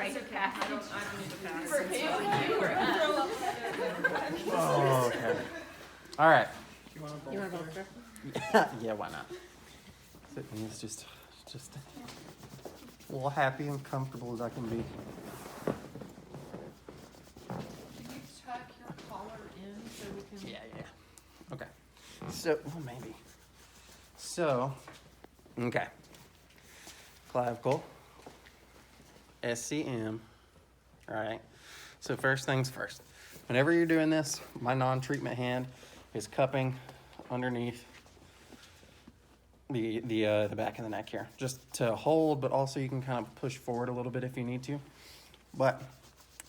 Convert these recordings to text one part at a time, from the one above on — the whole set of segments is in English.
right to pass. I don't need to pass. For him, you were Oh, okay. All right. You want You want to go first? Yeah, why not? It's just a little happy and comfortable as I can be. Can you tuck your collar in so we can? Yeah. Okay. So, well, maybe. So, okay. Clavicle, SCM. All right. So first things first. Whenever you're doing this, my non-treatment hand is cupping underneath the back of the neck here, just to hold, but also you can kind of push forward a little bit if you need to. But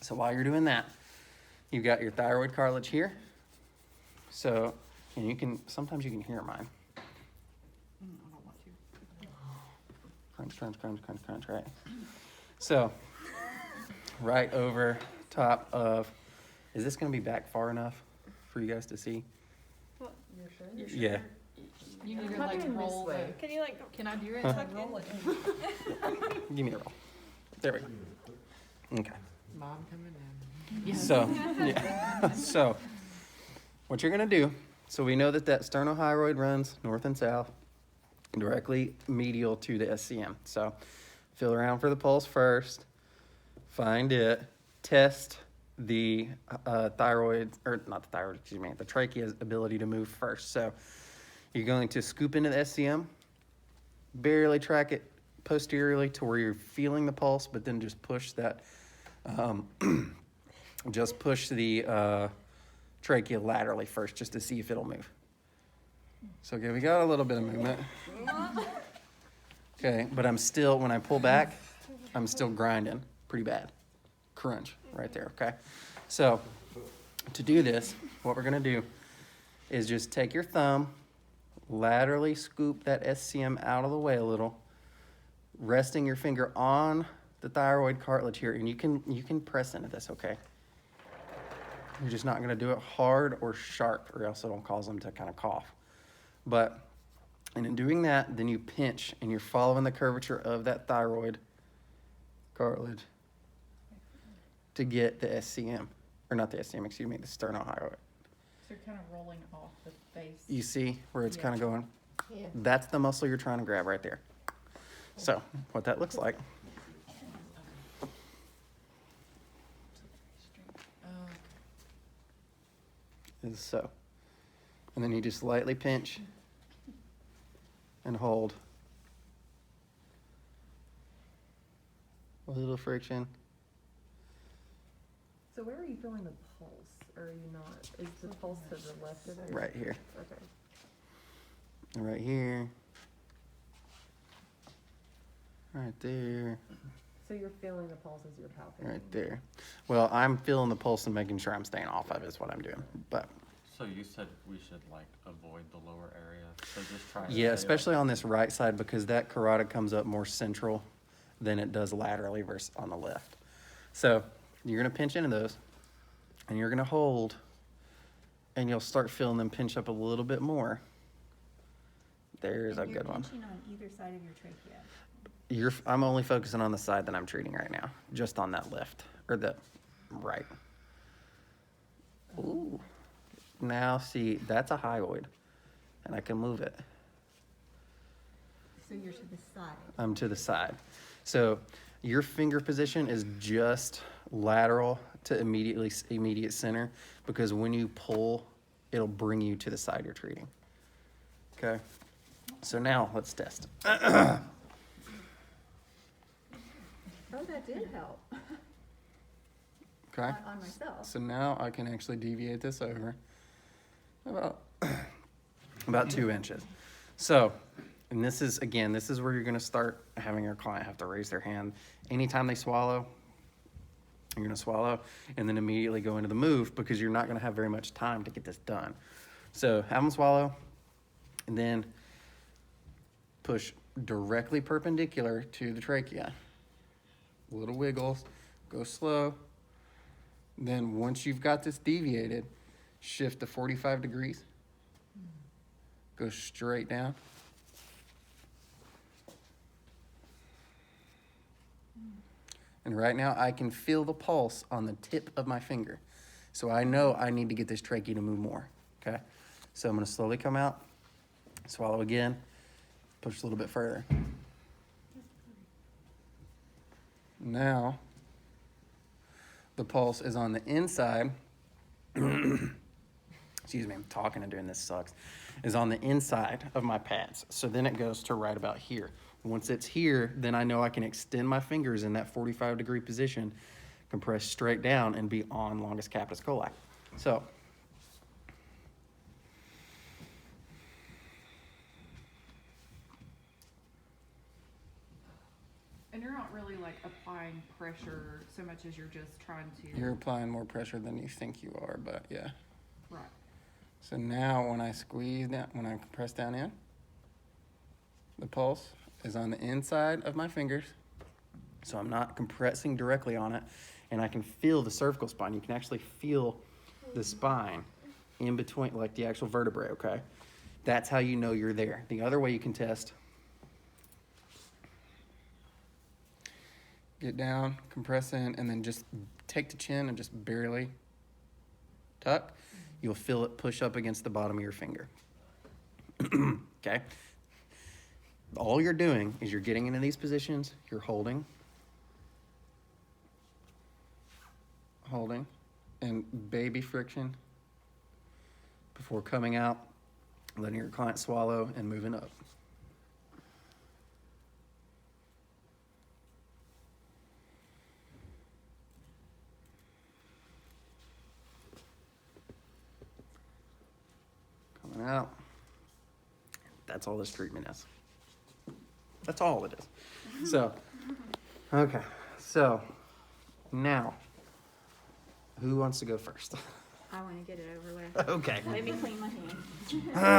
so while you're doing that, you've got your thyroid cartilage here. So, and you can sometimes you can hear mine. I don't want to. Crunch, crunch, crunch, crunch, crunch, right? So, right over top of, is this going to be back far enough for you guys to see? You're sure? Yeah. You need to like roll it. Can you like? Can I do it? Huh? Tuck roll it. Give me a roll. There we go. Okay. Mom coming in. Yeah. So, yeah. So, what you're going to do, so we know that sternohyroid runs north and south, directly medial to the SCM. So, feel around for the pulse first, find it, test the thyroid, or not the thyroid, excuse me, the trachea's ability to move first. So, you're going to scoop into the SCM, barely track it posteriorly to where you're feeling the pulse, but then just push that, just push the trachea laterally first, just to see if it'll move. So, okay, we got a little bit of movement. Okay, but I'm still, when I pull back, I'm still grinding pretty bad. Crunch right there, okay? So, to do this, what we're gonna do is just take your thumb, laterally scoop that SCM out of the way a little, resting your finger on the thyroid cartilage here, and you can press into this, okay? You're just not gonna do it hard or sharp, or else it'll cause them to kind of cough. But, and in doing that, then you pinch, and you're following the curvature of that thyroid cartilage to get the SCM, or not the SCM, excuse me, the sternohyroid. So you're kind of rolling off the face. You see where it's kind of going? Yeah. That's the muscle you're trying to grab right there. So, what that looks like. Is so. And then you just lightly pinch and hold. A little friction. So where are you feeling the pulse? Or are you not? Is the pulse to the left of it? Right here. Okay. And right here. Right there. So you're feeling the pulse as you're palpating? Right there. Well, I'm feeling the pulse and making sure I'm staying off of it is what I'm doing. But So you said we should like avoid the lower area, so just try. yeah, especially on this right side, because that carotid comes up more central than it does laterally versus on the left. So you're gonna pinch into those, and you're gonna hold, and you'll start feeling them pinch up a little bit more. There's a good one. You're pinching on either side of your trachea. I'm only focusing on the side that I'm treating right now, just on that left or the right. Ooh. Now see, that's a hyoid, and I can move it. So you're to the side. I'm to the side. So your finger position is just lateral to immediate center, because when you pull, it'll bring you to the side you're treating. Okay. So now let's test. Oh, that did help. Okay. On myself. So now I can actually deviate this over about 2 inches. So, and this is, again, this is where you're gonna start having your client have to raise their hand. Anytime they swallow, you're gonna swallow and then immediately go into the move, because you're not gonna have very much time to get this done. So have them swallow, and then push directly perpendicular to the trachea. Little wiggles, go slow. Then once you've got this deviated, shift to 45 degrees. Go straight down. And right now I can feel the pulse on the tip of my finger. So I know I need to get this trachea to move more, okay? So I'm gonna slowly come out, swallow again, push a little bit further. Now, the pulse is on the inside. Excuse me, I'm talking and doing this sucks. Is on the inside of my pads. So then it goes to right about here. Once it's here, then I know I can extend my fingers in that 45-degree position, compress straight down, and be on longus capitis colli. So, And you're not really like applying pressure so much as you're just trying to. you're applying more pressure than you think you are, but yeah. Right. So now when I squeeze down, when I press down in, the pulse is on the inside of my fingers. So I'm not compressing directly on it, and I can feel the cervical spine. You can actually feel the spine in between, like the actual vertebrae, okay? That's how you know you're there. The other way you can test, get down, compress in, and then just take the chin and just barely tuck. You'll feel it push up against the bottom of your finger. Okay? All you're doing is you're getting into these positions, you're holding, and baby friction before coming out, letting your client swallow and moving up. Coming out. That's all this treatment is. That's all it is. So, okay. So, now, who wants to go first? I wanna get it over with. Okay. Let me clean my hands.